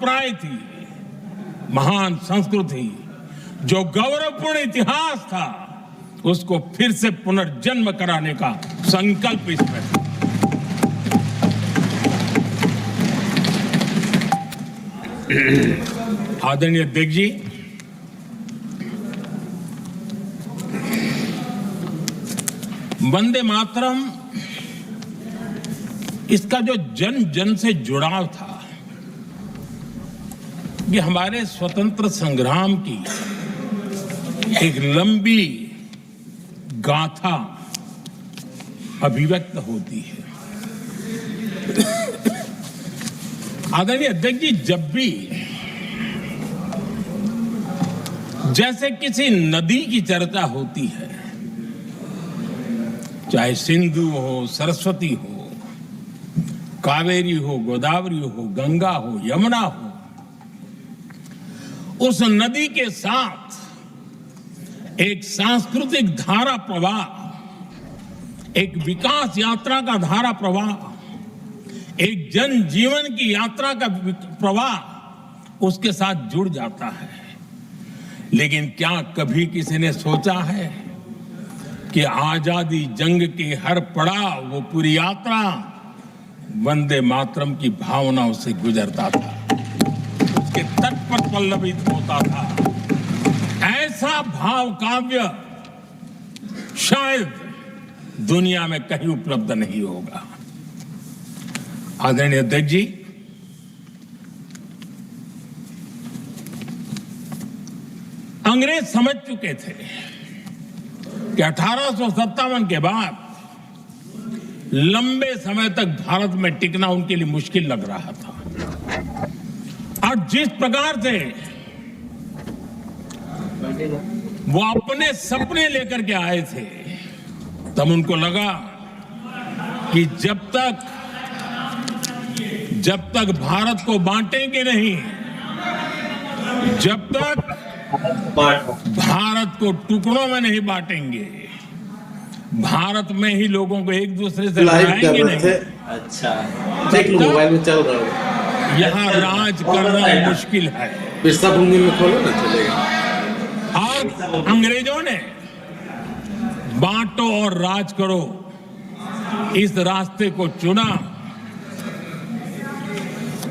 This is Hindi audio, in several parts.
प्राय थी, महान संस्कृति, जो गौरवपूर्ण इतिहास था, उसको फिर से पुनर्जन्म कराने का संकल्प इसमें था। आदरणीय अध्यक्ष जी, वंदे मातरम, इसका जो जन जन से जुड़ाव था, ये हमारे स्वतंत्र संग्राम की एक लंबी गाथा अभिव्यक्त होती है। आदरणीय अध्यक्ष जी, जब भी जैसे किसी नदी की चर्चा होती है, चाहे सिंधु हो, सरस्वती हो, कावेरी हो, गोदावरी हो, गंगा हो, यमुना हो, उस नदी के साथ एक सांस्कृतिक धारा प्रवाह, एक विकास यात्रा का धारा प्रवाह, एक जन जीवन की यात्रा का प्रवाह उसके साथ जुड़ जाता है। लेकिन क्या कभी किसी ने सोचा है कि आजादी जंग के हर पड़ाव, वो पूरी यात्रा वंदे मातरम की भावनाओं से गुजरता था, उसके तट पर पल्लवित होता था। ऐसा भाव काव्य शायद दुनिया में कहीं उपलब्ध नहीं होगा। आदरणीय अध्यक्ष जी, अंग्रेज समझ चुके थे कि 1857 के बाद लंबे समय तक भारत में टिकना उनके लिए मुश्किल लग रहा था। और जिस प्रकार से वो अपने सपने लेकर के आए थे, तब उनको लगा कि जब तक भारत को बांटेंगे नहीं, जब तक भारत को टुकड़ों में नहीं बांटेंगे, भारत में ही लोगों को एक दूसरे से लड़ाएंगे नहीं, अच्छा, देख लो मोबाइल में चल रहा है, यहाँ राज करना मुश्किल है। पिस्ता भूमि में खोलो ना, चलेगा। और अंग्रेजों ने बांटो और राज करो इस रास्ते को चुना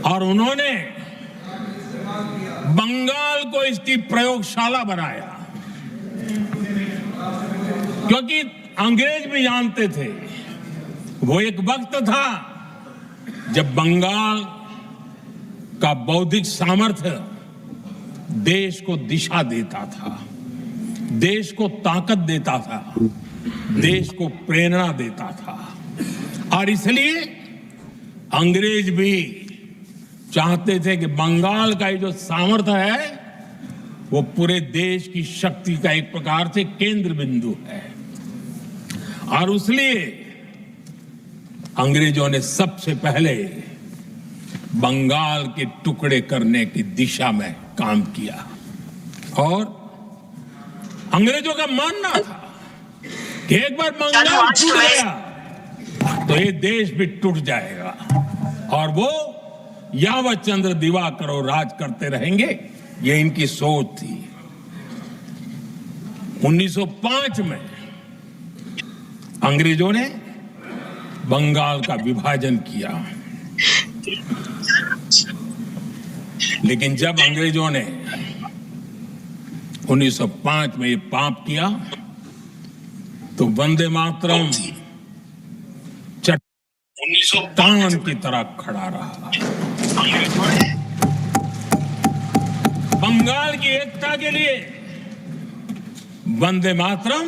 और उन्होंने बंगाल को इसकी प्रयोगशाला बनाया, क्योंकि अंग्रेज भी जानते थे वो एक वक्त था जब बंगाल का बौद्धिक सामर्थ्य देश को दिशा देता था, देश को ताकत देता था, देश को प्रेरणा देता था। और इसलिए अंग्रेज भी चाहते थे कि बंगाल का ये जो सामर्थ्य है वो पूरे देश की शक्ति का एक प्रकार से केंद्र बिंदु है। और इसलिए अंग्रेजों ने सबसे पहले बंगाल के टुकड़े करने की दिशा में काम किया। और अंग्रेजों का मानना था कि एक बार बंगाल टूट गया तो ये देश भी टूट जाएगा और वो यावत चंद्र दिवाकरो राज करते रहेंगे, ये इनकी सोच थी। 1905 में अंग्रेजों ने बंगाल का विभाजन किया, लेकिन जब अंग्रेजों ने 1905 में ये पाप किया तो वंदे मातरम चट्टान की तरह खड़ा रहा। बंगाल की एकता के लिए वंदे मातरम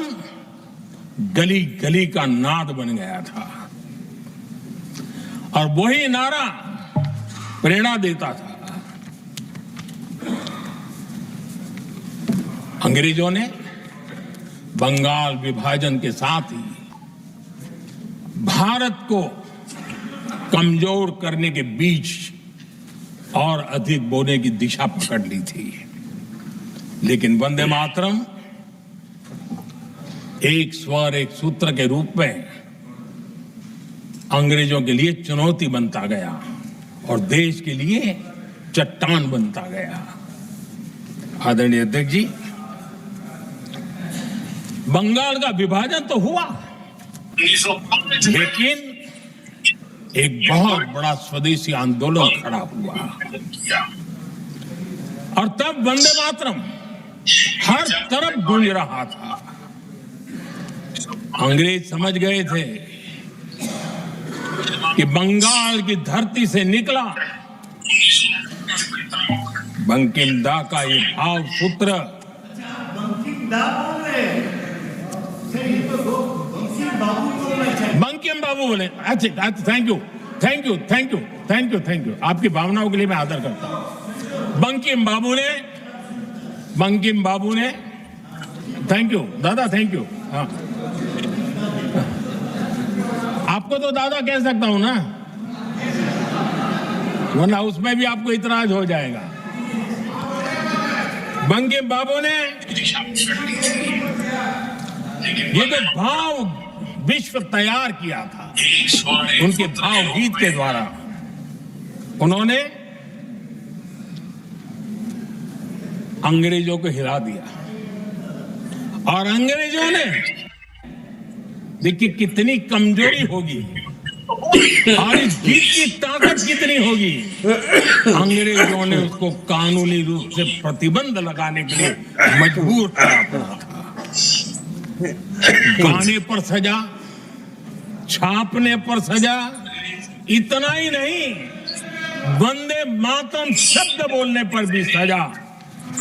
गली गली का नाद बन गया था और वही नारा प्रेरणा देता था। अंग्रेजों ने बंगाल विभाजन के साथ ही भारत को कमजोर करने के बीच और अधिक बोने की दिशा पकड़ ली थी। लेकिन वंदे मातरम एक स्वर एक सूत्र के रूप में अंग्रेजों के लिए चुनौती बनता गया और देश के लिए चट्टान बनता गया। आदरणीय अध्यक्ष जी, बंगाल का विभाजन तो हुआ, लेकिन एक बहुत बड़ा स्वदेशी आंदोलन खड़ा हुआ और तब वंदे मातरम हर तरफ गूंज रहा था। अंग्रेज समझ गए थे कि बंगाल की धरती से निकला बंकिम दा का ये भाव सूत्र बंकिम बाबू बोले। अच्छा, thank you thank you thank you thank you thank you, आपकी भावनाओं के लिए मैं आदर करता हूं। बंकिम बाबू ने थैंक यू दादा, थैंक यू। हाँ, आपको तो दादा कह सकता हूं ना, वरना उसमें भी आपको इतराज हो जाएगा। बंकिम बाबू ने ये जो भाव विश्व तैयार किया था, उनके भाव गीत के द्वारा उन्होंने अंग्रेजों को हिला दिया। और अंग्रेजों ने, देखिए कितनी कमजोरी होगी और इस गीत की ताकत कितनी होगी। अंग्रेजों ने उसको कानूनी रूप से प्रतिबंध लगाने के लिए मजबूर करा पड़ा था। गाने पर सजा, छापने पर सजा, इतना ही नहीं, वंदे मातरम शब्द बोलने पर भी सजा।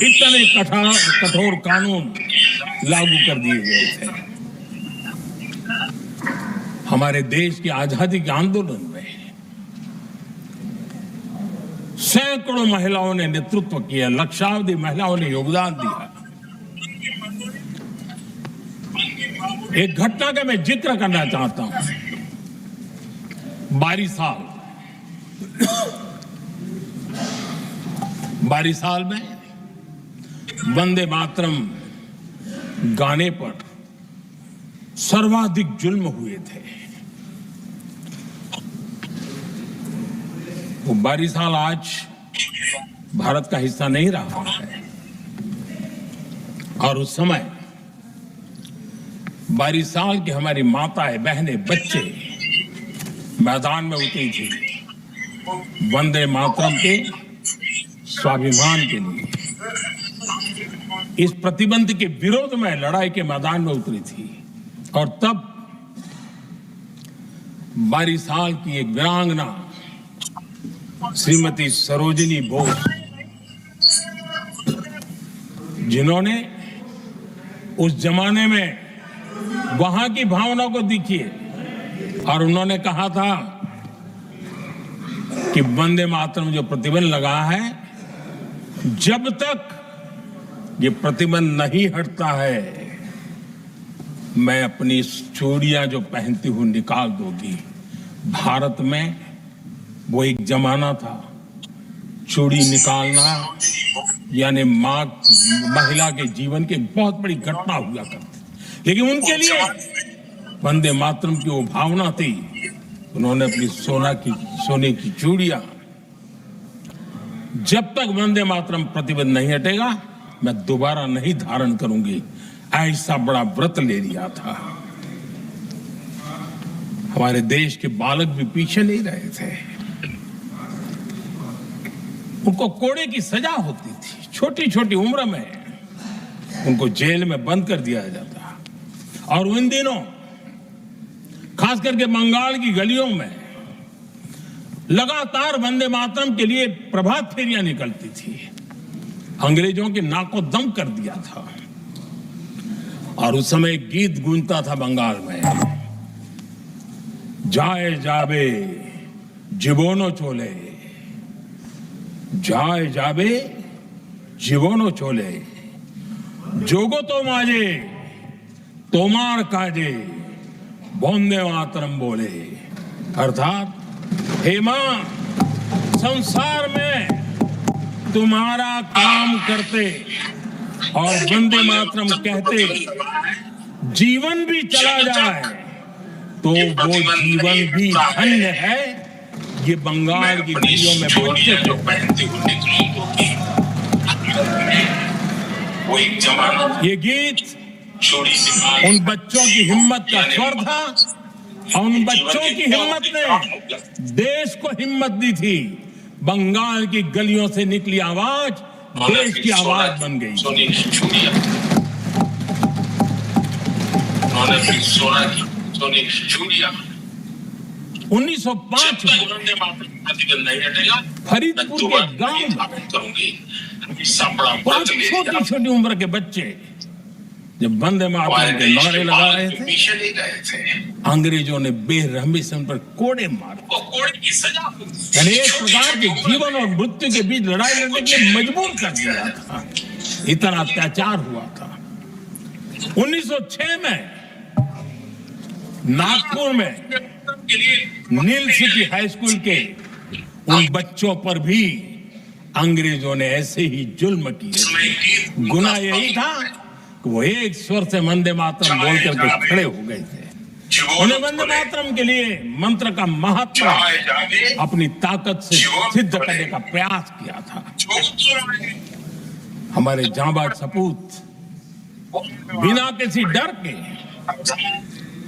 इतने कठोर कानून लागू कर दिए गए थे। हमारे देश की आजादी के आंदोलन में सैकड़ों महिलाओं ने नेतृत्व किया, लक्षावधि महिलाओं ने योगदान दिया। एक घटना का मैं जिक्र करना चाहता हूं। 22 साल में वंदे मातरम गाने पर सर्वाधिक जुल्म हुए थे। वो 22 साल आज भारत का हिस्सा नहीं रहा है, और उस समय 22 साल की हमारी माताएं, बहनें, बच्चे मैदान में उतरी थी वंदे मातरम के स्वाभिमान के लिए। इस प्रतिबंध के विरोध में लड़ाई के मैदान में उतरी थी। और तब 22 साल की एक वीरांगना श्रीमती सरोजिनी बोस, जिन्होंने उस जमाने में वहां की भावना को देखिए, और उन्होंने कहा था कि वंदे मातरम जो प्रतिबंध लगा है, जब तक ये प्रतिबंध नहीं हटता है, मैं अपनी चूड़ियां जो पहनती हूं निकाल दूंगी। भारत में वो एक जमाना था, चूड़ी निकालना यानी महिला के जीवन की बहुत बड़ी घटना हुआ करती। लेकिन उनके लिए वंदे मातरम की वो भावना थी। उन्होंने अपनी सोने की चूड़ियां, जब तक वंदे मातरम प्रतिबंध नहीं हटेगा मैं दोबारा नहीं धारण करूंगी, ऐसा बड़ा व्रत ले लिया था। हमारे देश के बालक भी पीछे नहीं रहे थे। उनको कोड़े की सजा होती थी, छोटी छोटी उम्र में उनको जेल में बंद कर दिया जाता। और उन दिनों खास करके बंगाल की गलियों में लगातार वंदे मातरम के लिए प्रभात फेरियां निकलती थी। अंग्रेजों के नाको दम कर दिया था। और उस समय गीत गूंजता था बंगाल में, जाए जाबे जीवनो चोले, जाए जाबे जीवनो चोले, जोगो तो माजे तोमार काजे, वंदे मातरम बोले। अर्थात हे मां, संसार में तुम्हारा काम करते और वंदे मातरम कहते जीवन भी चला जाए तो वो जीवन भी धन्य है, ये बंगाल की गलियों में बोलते जो थे। पहनते हुए निकली होगी, वो एक जमाना था। ये गीत छोटी सी बात, उन बच्चों की हिम्मत का स्वर था, और उन बच्चों की हिम्मत ने देश को हिम्मत दी थी। बंगाल की गलियों से निकली आवाज देश की आवाज बन गई। सोने की चूड़ियां, उन्होंने फिर सोना की सोने की चूड़ियां। 1905 जब तक उन्होंने मात्र प्रतिबंध नहीं हटेगा, फरीदपुर के गांव में स्थापित करूंगी। सापड़ा बहुत छोटी छोटी उम्र के बच्चे जब वंदे मातरम के नारे लगा रहे थे, पीछे नहीं गए थे। अंग्रेजों ने बेरहमी से उन पर कोड़े मारे। वो कोड़े की सजा यानी एक प्रकार के जीवन और मृत्यु के बीच लड़ाई लड़ने के लिए मजबूर कर दिया था। इतना अत्याचार हुआ था। 1906 में नागपुर में के लिए नील सिटी हाई स्कूल के उन बच्चों पर भी अंग्रेजों ने ऐसे ही जुल्म किए। गुनाह यही था कि वो एक स्वर से वंदे मातरम बोल करके खड़े हो गए थे। उन्हें वंदे मातरम के लिए मंत्र का महत्व अपनी ताकत से सिद्ध करने का प्रयास किया था। हमारे जांबाज सपूत बिना किसी डर के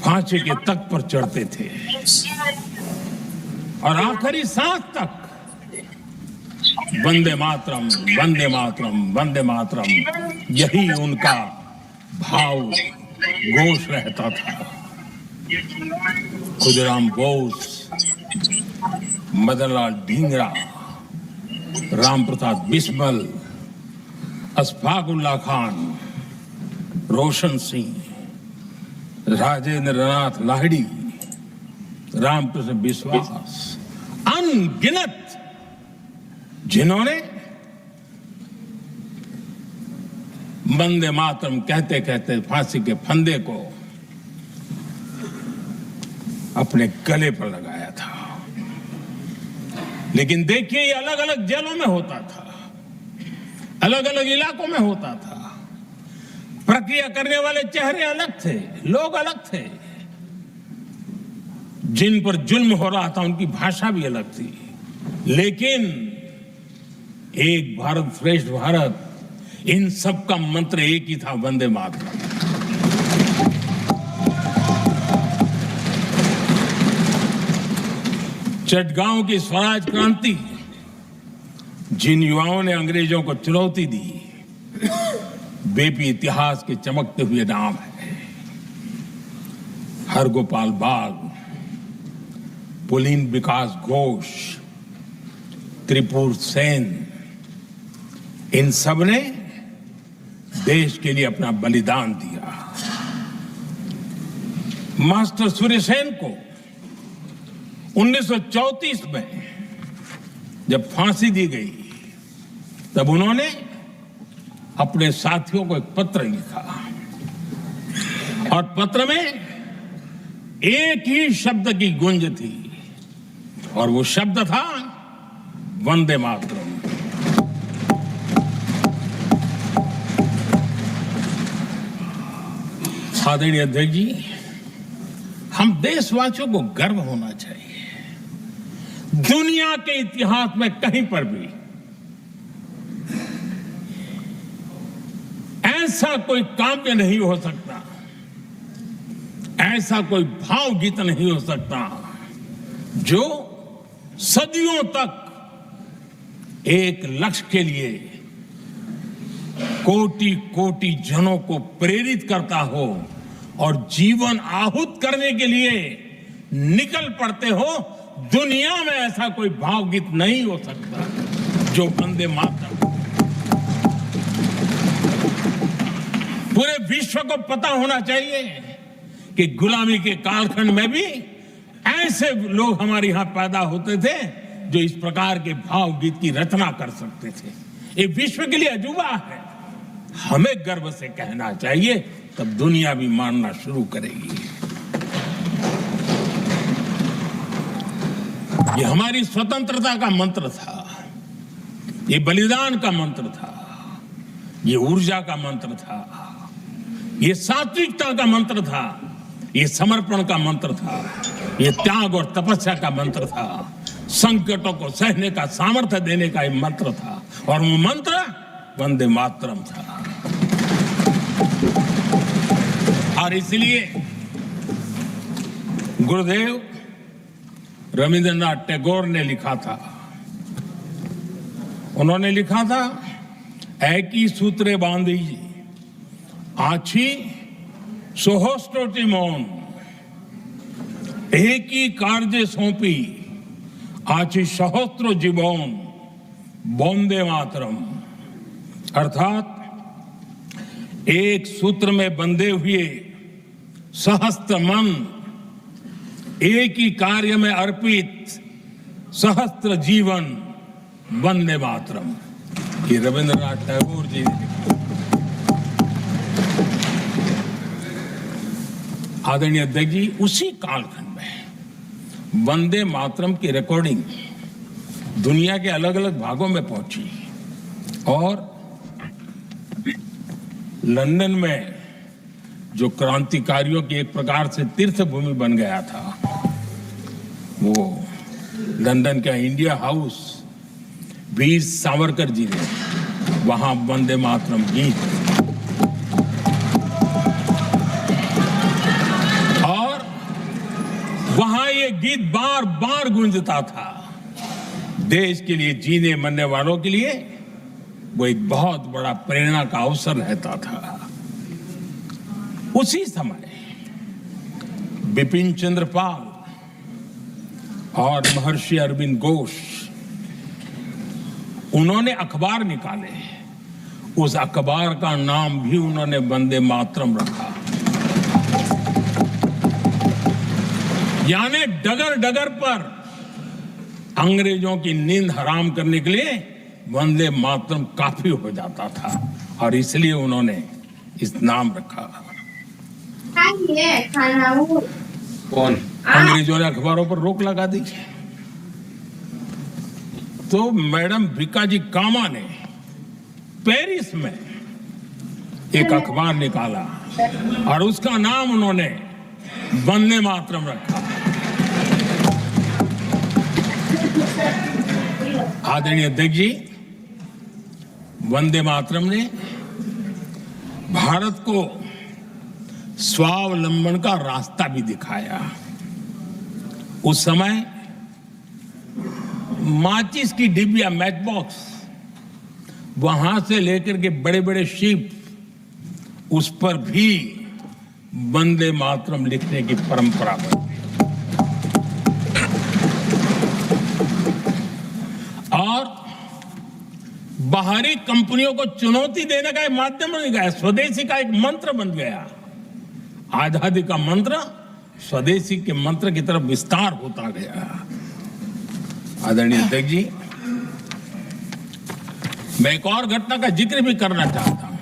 फांसी के तख्त पर चढ़ते थे और आखिरी सांस तक वंदे मातरम, वंदे मातरम, वंदे मातरम, यही उनका भाव घोष रहता था। खुदीराम बोस, मदनलाल ढींगरा, राम प्रसाद बिस्मल, अशफाकुल्ला खान, रोशन सिंह, राजेंद्र नाथ लाहिड़ी, रामकृष्ण विश्वास, अनगिनत जिन्होंने वंदे मातरम कहते कहते फांसी के फंदे को अपने गले पर लगाया था। लेकिन देखिए, ये अलग अलग जेलों में होता था, अलग अलग इलाकों में होता था। प्रक्रिया करने वाले चेहरे अलग थे, लोग अलग थे। जिन पर जुल्म हो रहा था उनकी भाषा भी अलग थी। लेकिन एक भारत श्रेष्ठ भारत, इन सब का मंत्र एक ही था, वंदे मातरम। चटगांव की स्वराज क्रांति, जिन युवाओं ने अंग्रेजों को चुनौती दी, वे भी इतिहास के चमकते हुए नाम है। हरगोपाल बाग, पुलिन विकास घोष, त्रिपुर सेन, इन सब ने देश के लिए अपना बलिदान दिया। मास्टर सूर्यसेन को 1934 में जब फांसी दी गई, तब उन्होंने अपने साथियों को एक पत्र लिखा और पत्र में एक ही शब्द की गूंज थी और वो शब्द था वंदे मातरम। आदरणीय अध्यक्ष जी, हम देशवासियों को गर्व होना चाहिए। दुनिया के इतिहास में कहीं पर भी ऐसा कोई काव्य नहीं हो सकता, ऐसा कोई भावगीत नहीं हो सकता जो सदियों तक एक लक्ष्य के लिए कोटि कोटि जनों को प्रेरित करता हो और जीवन आहुत करने के लिए निकल पड़ते हो। दुनिया में ऐसा कोई भावगीत नहीं हो सकता जो वंदे मातरम। पूरे विश्व को पता होना चाहिए कि गुलामी के कालखंड में भी ऐसे लोग हमारे यहां पैदा होते थे जो इस प्रकार के भावगीत की रचना कर सकते थे। ये विश्व के लिए अजूबा है, हमें गर्व से कहना चाहिए, तब दुनिया भी मानना शुरू करेगी। ये हमारी स्वतंत्रता का मंत्र था, ये बलिदान का मंत्र था, ये ऊर्जा का मंत्र था, ये सात्विकता का मंत्र था, ये समर्पण का मंत्र था, ये त्याग और तपस्या का मंत्र था, संकटों को सहने का सामर्थ्य देने का एक मंत्र था, और वो मंत्र वंदे मातरम था। और इसलिए गुरुदेव रविंद्रनाथ टैगोर ने लिखा था, उन्होंने लिखा था, एकी सूत्रे बांधी आछी सोहस्टोटी मौन, एक ही कार्य सौंपी आछी सहस्त्र जीवन वंदे मातरम। अर्थात एक सूत्र में बंधे हुए सहस्त्र मन, एक ही कार्य में अर्पित सहस्त्र जीवन वंदे मातरम। ये रविंद्रनाथ टैगोर जी ने लिखा। आदरणीय अध्यक्ष जी, उसी कालखंड में वंदे मातरम की रिकॉर्डिंग दुनिया के अलग अलग भागों में पहुंची, और लंदन में जो क्रांतिकारियों की एक प्रकार से तीर्थ भूमि बन गया था, वो लंदन का इंडिया हाउस, वीर सावरकर जी ने वहां वंदे मातरम गीत, और वहां ये गीत बार बार गूंजता था। देश के लिए जीने मरने वालों के लिए वो एक बहुत बड़ा प्रेरणा का अवसर रहता था। उसी समय बिपिन चंद्र पाल और महर्षि अरविंद घोष, उन्होंने अखबार निकाले, उस अखबार का नाम भी उन्होंने वंदे मातरम रखा। यानी डगर डगर पर अंग्रेजों की नींद हराम करने के लिए वंदे मातरम काफी हो जाता था, और इसलिए उन्होंने इस नाम रखा। कौन? अंग्रेजों ने अखबारों पर रोक लगा दी, तो मैडम भिकाजी कामा ने पेरिस में एक अखबार निकाला, और उसका नाम उन्होंने वंदे मातरम रखा। आदरणीय अध्यक्ष जी, वंदे मातरम ने भारत को स्वावलंबन का रास्ता भी दिखाया। उस समय माचिस की डिबिया, मैच बॉक्स, वहां से लेकर के बड़े बड़े शिप, उस पर भी वंदे मातरम लिखने की परंपरा बनी। और बाहरी कंपनियों को चुनौती देने का एक माध्यम बन गया, स्वदेशी का एक मंत्र बन गया। आजादी का मंत्र स्वदेशी के मंत्र की तरफ विस्तार होता गया। आदरणीय अध्यक्ष जी, मैं एक और घटना का जिक्र भी करना चाहता हूं।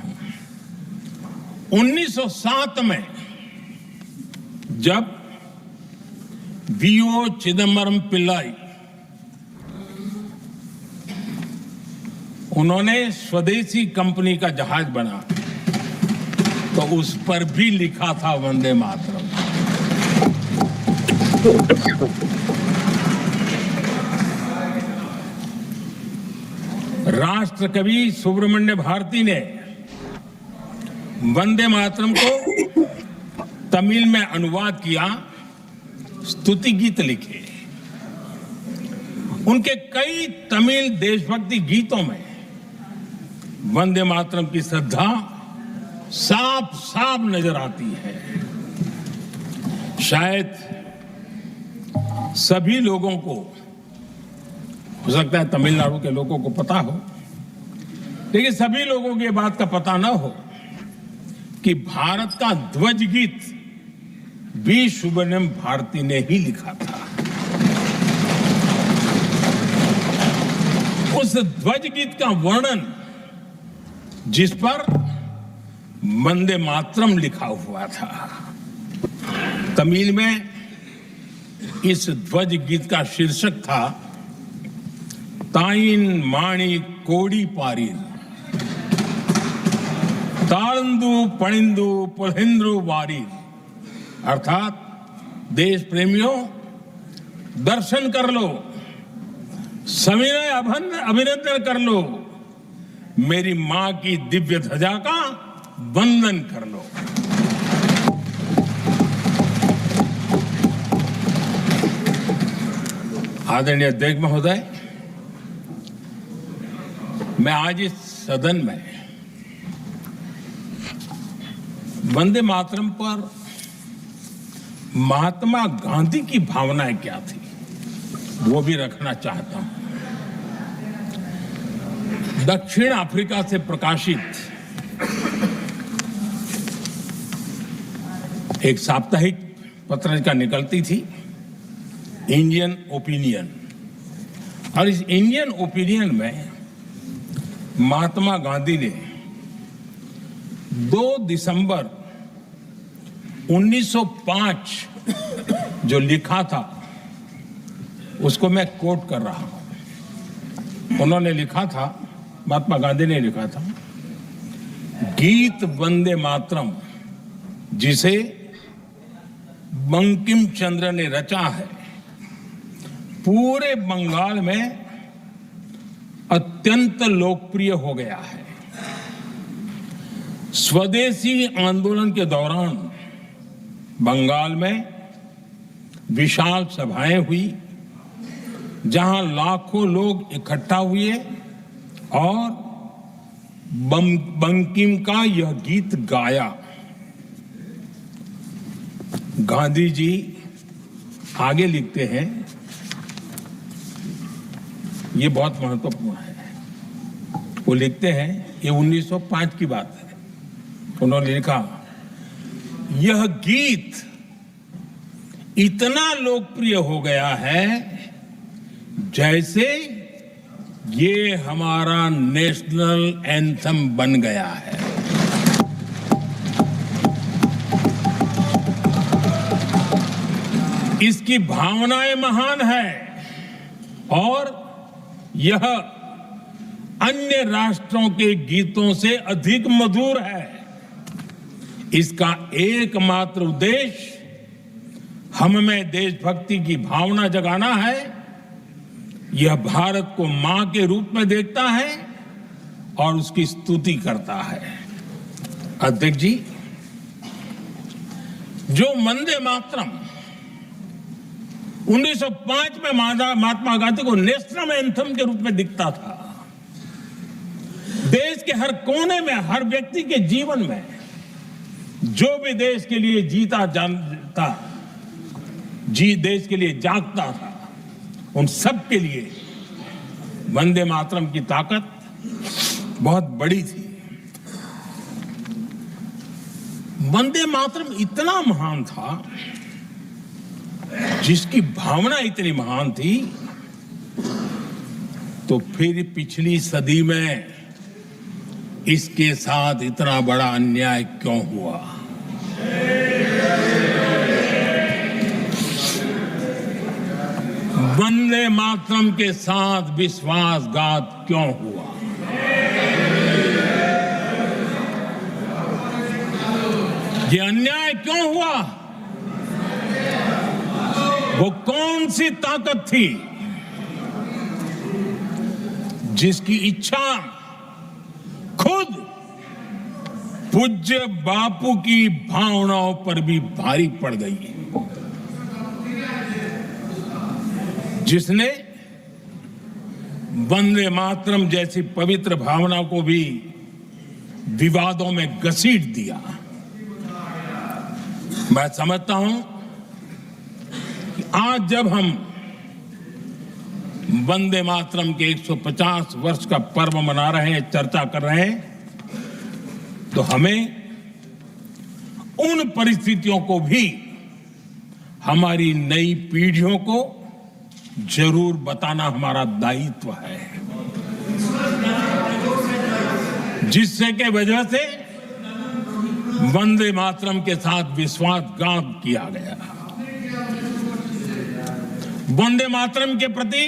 1907 में जब वीओ चिदम्बरम पिल्लाई, उन्होंने स्वदेशी कंपनी का जहाज बना, तो उस पर भी लिखा था वंदे मातरम। राष्ट्र कवि सुब्रमण्य भारती ने वंदे मातरम को तमिल में अनुवाद किया, स्तुति गीत लिखे। उनके कई तमिल देशभक्ति गीतों में वंदे मातरम की श्रद्धा साफ साफ नजर आती है। शायद सभी लोगों को, हो सकता है तमिलनाडु के लोगों को पता हो, लेकिन सभी लोगों को ये बात का पता ना हो कि भारत का ध्वज गीत वी सुब्रमण्यम भारती ने ही लिखा था। उस ध्वज गीत का वर्णन, जिस पर वंदे मातरम लिखा हुआ था, तमिल में इस ध्वज गीत का शीर्षक था ताइन माणी कोड़ी पारिल, ताळंदु पणिंदु पुलहिंद्रु वारिल। अर्थात देश प्रेमियों, दर्शन कर लो, सविनय अभिनंदन कर लो, मेरी मां की दिव्य ध्वजा का वंदन कर लो। आदरणीय अध्यक्ष महोदय, मैं आज इस सदन में वंदे मातरम पर महात्मा गांधी की भावनाएं क्या थी वो भी रखना चाहता हूं। दक्षिण अफ्रीका से प्रकाशित एक साप्ताहिक पत्रिका निकलती थी, इंडियन ओपिनियन, और इस इंडियन ओपिनियन में महात्मा गांधी ने 2 दिसंबर 1905 जो लिखा था उसको मैं कोट कर रहा हूं। उन्होंने लिखा था, महात्मा गांधी ने लिखा था, गीत वंदे मातरम जिसे बंकिम चंद्र ने रचा है, पूरे बंगाल में अत्यंत लोकप्रिय हो गया है। स्वदेशी आंदोलन के दौरान बंगाल में विशाल सभाएं हुई जहां लाखों लोग इकट्ठा हुए और बंकिम का यह गीत गाया। गांधी जी आगे लिखते हैं, ये बहुत महत्वपूर्ण है। वो लिखते हैं, ये 1905 की बात है। उन्होंने लिखा, यह गीत इतना लोकप्रिय हो गया है जैसे ये हमारा नेशनल एंथम बन गया है। इसकी भावनाएं महान है और यह अन्य राष्ट्रों के गीतों से अधिक मधुर है। इसका एकमात्र उद्देश्य हम में देशभक्ति की भावना जगाना है। यह भारत को मां के रूप में देखता है और उसकी स्तुति करता है। अध्यक्ष जी, जो वंदे मातरम 1905 में महात्मा गांधी को नेशनल एंथम के रूप में दिखता था, देश के हर कोने में, हर व्यक्ति के जीवन में जो भी देश के लिए जीता जानता, देश के लिए जागता था, उन सब के लिए वंदे मातरम की ताकत बहुत बड़ी थी। वंदे मातरम इतना महान था, जिसकी भावना इतनी महान थी, तो फिर पिछली सदी में इसके साथ इतना बड़ा अन्याय क्यों हुआ? वंदे मातरम के साथ विश्वासघात क्यों हुआ? ये अन्याय क्यों हुआ? वो कौन सी ताकत थी जिसकी इच्छा खुद पूज्य बापू की भावनाओं पर भी भारी पड़ गई, जिसने वंदे मातरम जैसी पवित्र भावना को भी विवादों में घसीट दिया? मैं समझता हूं कि आज जब हम वंदे मातरम के 150 वर्ष का पर्व मना रहे हैं, चर्चा कर रहे हैं, तो हमें उन परिस्थितियों को भी हमारी नई पीढ़ियों को जरूर बताना हमारा दायित्व है, जिससे के वजह से वंदे मातरम के साथ विश्वासघात किया गया। वंदे मातरम के प्रति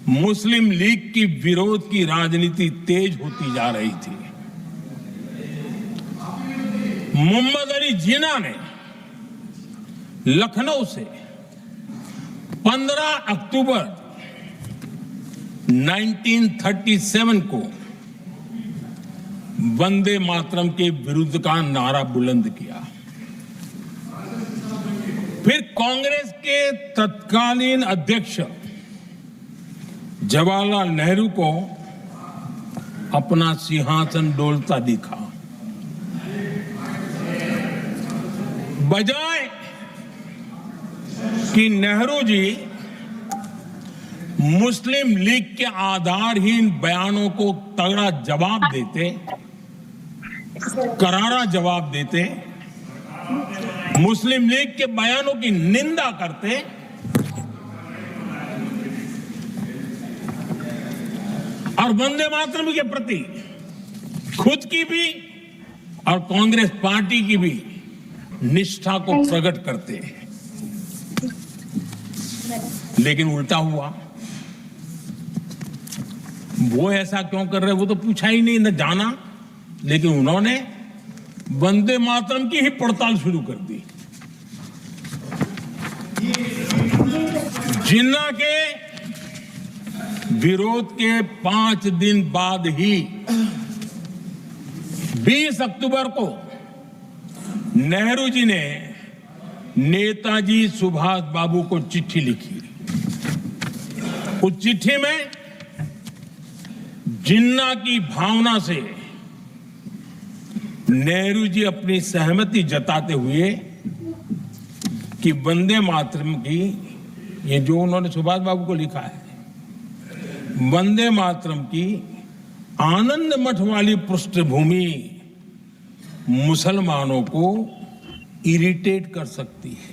मुस्लिम लीग की विरोध की राजनीति तेज होती जा रही थी। मोहम्मद अली जिन्ना ने लखनऊ से 15 अक्टूबर 1937 को वंदे मातरम के विरुद्ध का नारा बुलंद किया। फिर कांग्रेस के तत्कालीन अध्यक्ष जवाहरलाल नेहरू को अपना सिंहासन डोलता दिखा। बजाय कि नेहरू जी मुस्लिम लीग के आधारहीन बयानों को तगड़ा जवाब देते, करारा जवाब देते, मुस्लिम लीग के बयानों की निंदा करते, और वंदे मातरम के प्रति खुद की भी और कांग्रेस पार्टी की भी निष्ठा को प्रकट करते हैं। लेकिन उल्टा हुआ। वो ऐसा क्यों कर रहे, वो तो पूछा ही नहीं, न जाना। लेकिन उन्होंने वंदे मातरम की ही पड़ताल शुरू कर दी। जिन्ना के विरोध के 5 दिन बाद ही 20 अक्टूबर को नेहरू जी ने नेताजी सुभाष बाबू को चिट्ठी लिखी। उस चिट्ठी में जिन्ना की भावना से नेहरू जी अपनी सहमति जताते हुए कि वंदे मातरम की, ये जो उन्होंने सुभाष बाबू को लिखा है, वंदे मातरम की आनंद मठ वाली पृष्ठभूमि मुसलमानों को इरिटेट कर सकती है।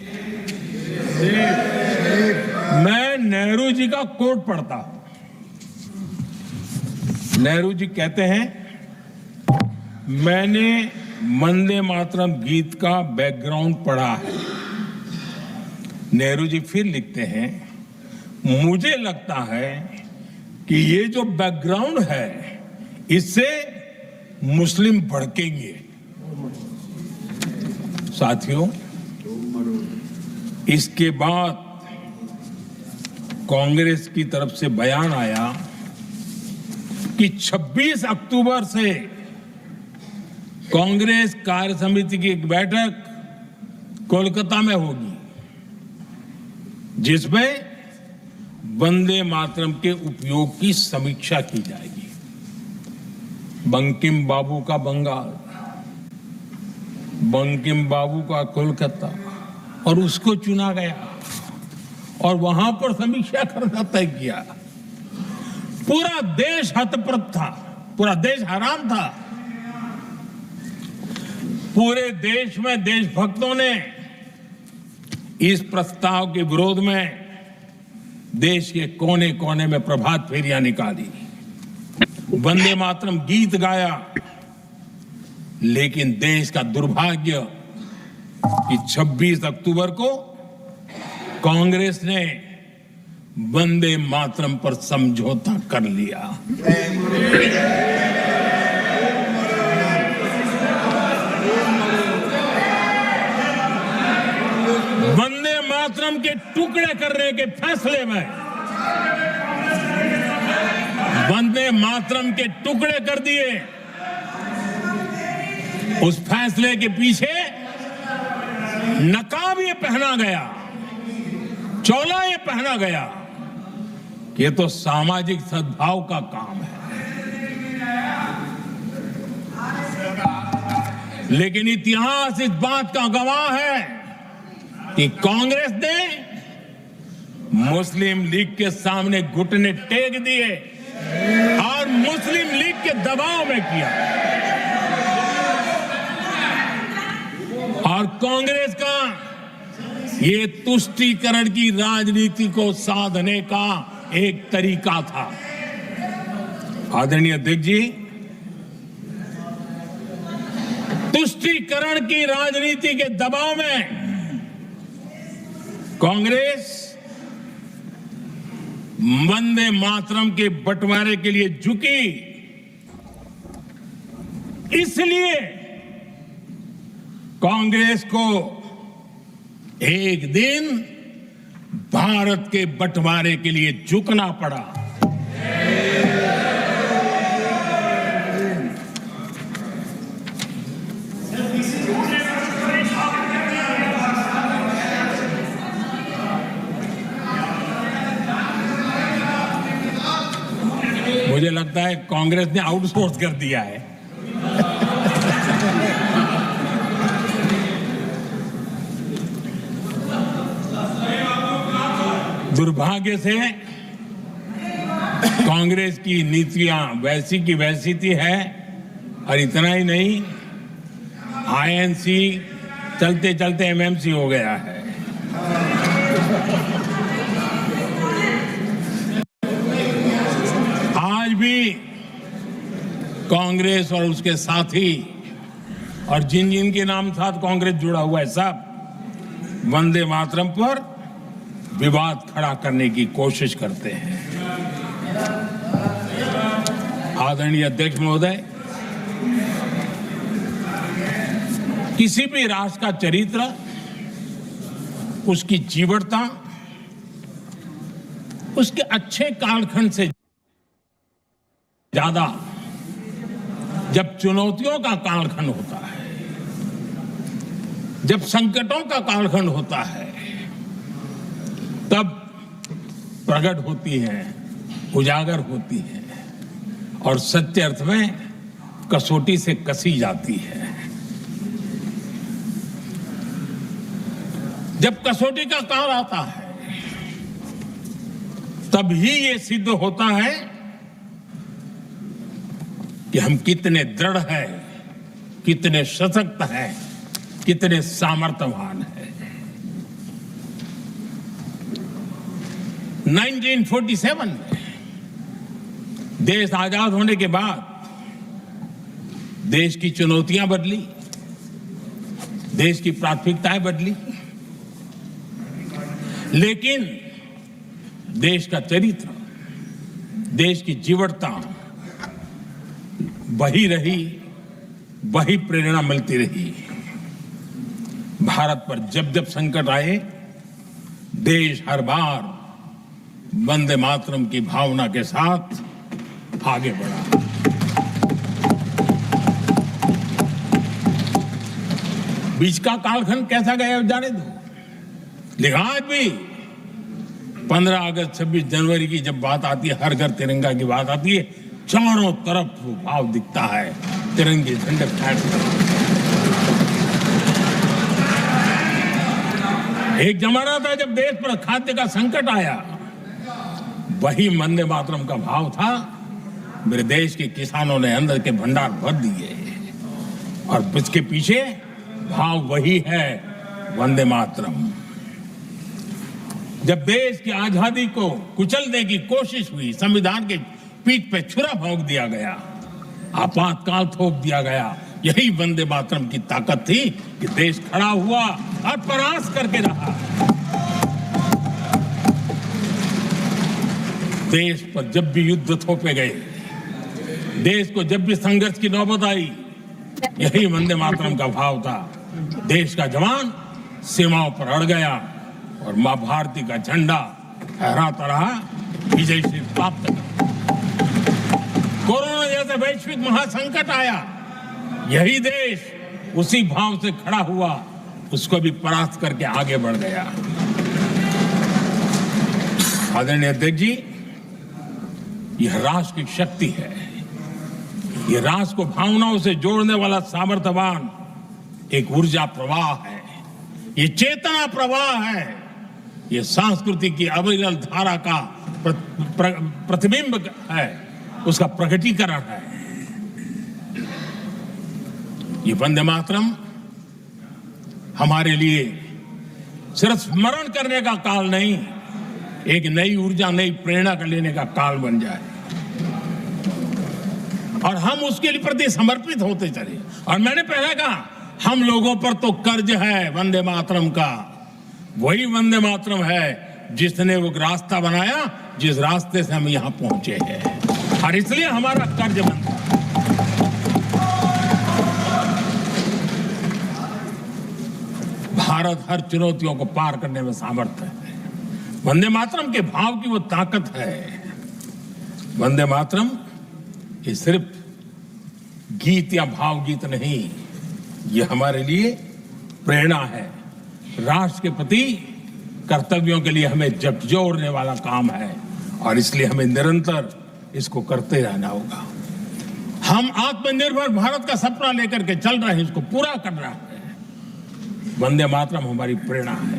मैं नेहरू जी का कोट पढ़ता हूं। नेहरू जी कहते हैं, मैंने वंदे मातरम गीत का बैकग्राउंड पढ़ा है। नेहरू जी फिर लिखते हैं, मुझे लगता है कि ये जो बैकग्राउंड है इससे मुस्लिम भड़केंगे। साथियों, इसके बाद कांग्रेस की तरफ से बयान आया कि 26 अक्टूबर से कांग्रेस कार्य समिति की एक बैठक कोलकाता में होगी, जिसमें वंदे मातरम के उपयोग की समीक्षा की जाएगी। बंकिम बाबू का बंगाल, बंकिम बाबू का कोलकाता, और उसको चुना गया और वहां पर समीक्षा करना तय किया। पूरा देश हतप्रभ था, पूरा देश हैरान था। पूरे देश में देशभक्तों ने इस प्रस्ताव के विरोध में देश के कोने कोने में प्रभात फेरियां निकाली, वंदे मातरम गीत गाया। लेकिन देश का दुर्भाग्य कि 26 अक्टूबर को कांग्रेस ने वंदे मातरम पर समझौता कर लिया। वंदे मातरम के टुकड़े करने के फैसले में, वंदे मातरम के टुकड़े कर दिए। उस फैसले के पीछे नकाब ये पहना गया, चोला ये पहना गया कि ये तो सामाजिक सद्भाव का काम है। लेकिन इतिहास इस बात का गवाह है कि कांग्रेस ने मुस्लिम लीग के सामने घुटने टेक दिए और मुस्लिम लीग के दबाव में किया। और कांग्रेस का ये तुष्टीकरण की राजनीति को साधने का एक तरीका था। आदरणीय अध्यक्ष जी, तुष्टीकरण की राजनीति के दबाव में कांग्रेस वंदे मातरम के बंटवारे के लिए झुकी। इसलिए कांग्रेस को एक दिन भारत के बंटवारे के लिए झुकना पड़ा। लगता है कांग्रेस ने आउटसोर्स कर दिया है। दुर्भाग्य से कांग्रेस की नीतियां वैसी की वैसी थी है, और इतना ही नहीं, आईएनसी चलते चलते एमएमसी हो गया है। आज भी कांग्रेस और उसके साथी और जिन जिन के नाम साथ कांग्रेस जुड़ा हुआ है, सब वंदे मातरम पर विवाद खड़ा करने की कोशिश करते हैं। आदरणीय अध्यक्ष महोदय, किसी भी राष्ट्र का चरित्र, उसकी जीवटता, उसके अच्छे कालखंड से ज्यादा जब चुनौतियों का कालखंड होता है, जब संकटों का कालखंड होता है, तब प्रकट होती है, उजागर होती है और सत्य अर्थ में कसौटी से कसी जाती है। जब कसौटी का काल आता है, तब ही ये सिद्ध होता है कि हम कितने दृढ़ हैं, कितने सशक्त हैं, कितने सामर्थ्यवान हैं। 1947 में देश आजाद होने के बाद देश की चुनौतियां बदली, देश की प्राथमिकताएं बदली, लेकिन देश का चरित्र, देश की जीवटता वही रही, वही प्रेरणा मिलती रही। भारत पर जब जब संकट आए, देश हर बार वंदे मातरम की भावना के साथ आगे बढ़ा। बीच का कालखंड कैसा गया जाने दो, लेकिन आज भी 15 अगस्त 26 जनवरी की जब बात आती है, हर घर तिरंगा की बात आती है, चारों तरफ भाव दिखता है, तिरंगे झंडे फहरते हैं। एक जमाना था जब देश पर खाद्य का संकट आया, वही वंदे मातरम का भाव था। मेरे देश के किसानों ने अंदर के भंडार भर दिए, और इसके पीछे भाव वही है, वंदे मातरम। जब देश की आजादी को कुचलने की कोशिश हुई, संविधान के पीठ पे छुरा भोंक दिया गया, आपातकाल थोप दिया गया, यही वंदे मातरम की ताकत थी कि देश खड़ा हुआ और परास्त करके रहा। देश पर जब भी युद्ध थोपे गए, देश को जब भी संघर्ष की नौबत आई, यही वंदे मातरम का भाव था। देश का जवान सीमाओं पर अड़ गया और मां भारती का झंडा फहराता रहा, विजय श्री प्राप्त कर। कोरोना जैसे वैश्विक महासंकट आया, यही देश उसी भाव से खड़ा हुआ, उसको भी परास्त करके आगे बढ़ गया। आदरणीय अध्यक्ष जी, यह राष्ट्र की शक्ति है, यह राष्ट्र को भावनाओं से जोड़ने वाला सामर्थ्यवान एक ऊर्जा प्रवाह है, ये चेतना प्रवाह है, ये संस्कृति की अविरल धारा का प्रतिबिंब है, उसका प्रकटीकरण है। ये वंदे मातरम हमारे लिए सिर्फ स्मरण करने का काल नहीं, एक नई ऊर्जा, नई प्रेरणा का लेने का काल बन जाए, और हम उसके लिए प्रति समर्पित होते चले। और मैंने पहले कहा, हम लोगों पर तो कर्ज है वंदे मातरम का। वही वंदे मातरम है जिसने वो रास्ता बनाया, जिस रास्ते से हम यहां पहुंचे हैं, और इसलिए हमारा कर्ज बनता है। भारत हर चुनौतियों को पार करने में सामर्थ्य है। वंदे मातरम के भाव की वो ताकत है। वंदे मातरम ये सिर्फ गीत या भावगीत नहीं, ये हमारे लिए प्रेरणा है, राष्ट्र के प्रति कर्तव्यों के लिए हमें झकझोरने वाला काम है, और इसलिए हमें निरंतर इसको करते रहना होगा। हम आत्मनिर्भर भारत का सपना लेकर के चल रहे हैं, इसको पूरा कर रहा है। वंदे मातरम हमारी प्रेरणा है।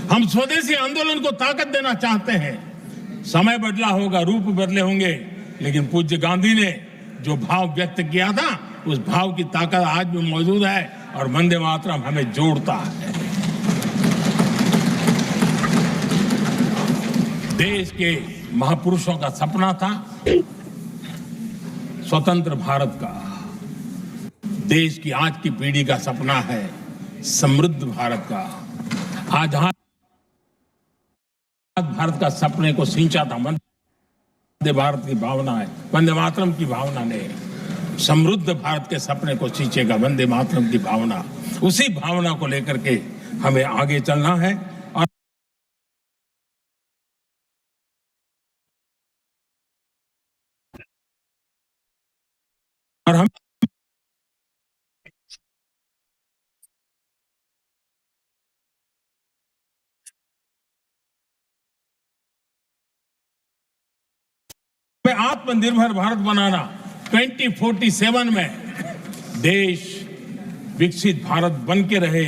हम स्वदेशी आंदोलन को ताकत देना चाहते हैं। समय बदला होगा, रूप बदले होंगे, लेकिन पूज्य गांधी ने जो भाव व्यक्त किया था, उस भाव की ताकत आज भी मौजूद है और वंदे मातरम हमें जोड़ता है। देश के महापुरुषों का सपना था स्वतंत्र भारत का। देश की आज की पीढ़ी का सपना है समृद्ध भारत का। आजाद भारत का सपने को सिंचा था वंदे भारत की भावना है। वंदे मातरम की भावना ने समृद्ध भारत के सपने को सिंचेगा वंदे मातरम की भावना। उसी भावना को लेकर के हमें आगे चलना है। और हम आत्मनिर्भर भारत बनाना, 2047 में देश विकसित भारत बन के रहे।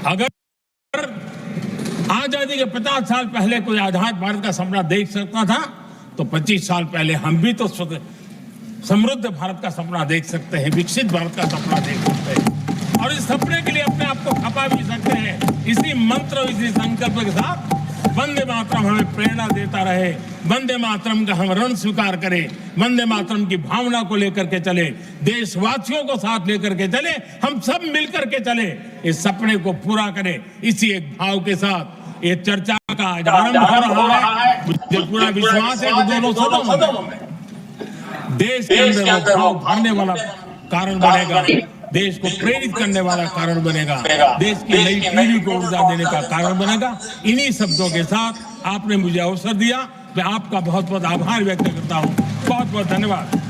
अगर आजादी के 50 साल पहले कोई आजाद भारत का सपना देख सकता था, तो 25 साल पहले हम भी तो समृद्ध भारत का सपना देख सकते हैं, विकसित भारत का सपना देख सकते हैं। और इस सपने के लिए अपने आप को खपा भी सकते हैं। इसी मंत्र और इसी संकल्प के साथ वंदे मातरम हमें प्रेरणा देता रहे। वंदे मातरम का हम रण स्वीकार करें, वंदे मातरम की भावना को लेकर के चले, देशवासियों को साथ लेकर के चले, हम सब मिलकर के चले, इस सपने को पूरा करें। इसी एक भाव के साथ ये चर्चा का आरंभ हो रहा है। मुझे पूरा विश्वास है कि दोनों सदनों में देश के अंदर वो भाव भरने वाला कारण बनेगा, देश को प्रेरित करने वाला कारण बनेगा, देश की नई पीढ़ी को ऊर्जा देने का कारण बनेगा। इन्हीं शब्दों के साथ आपने मुझे अवसर दिया, मैं आपका बहुत बहुत आभार व्यक्त करता हूँ। बहुत बहुत धन्यवाद।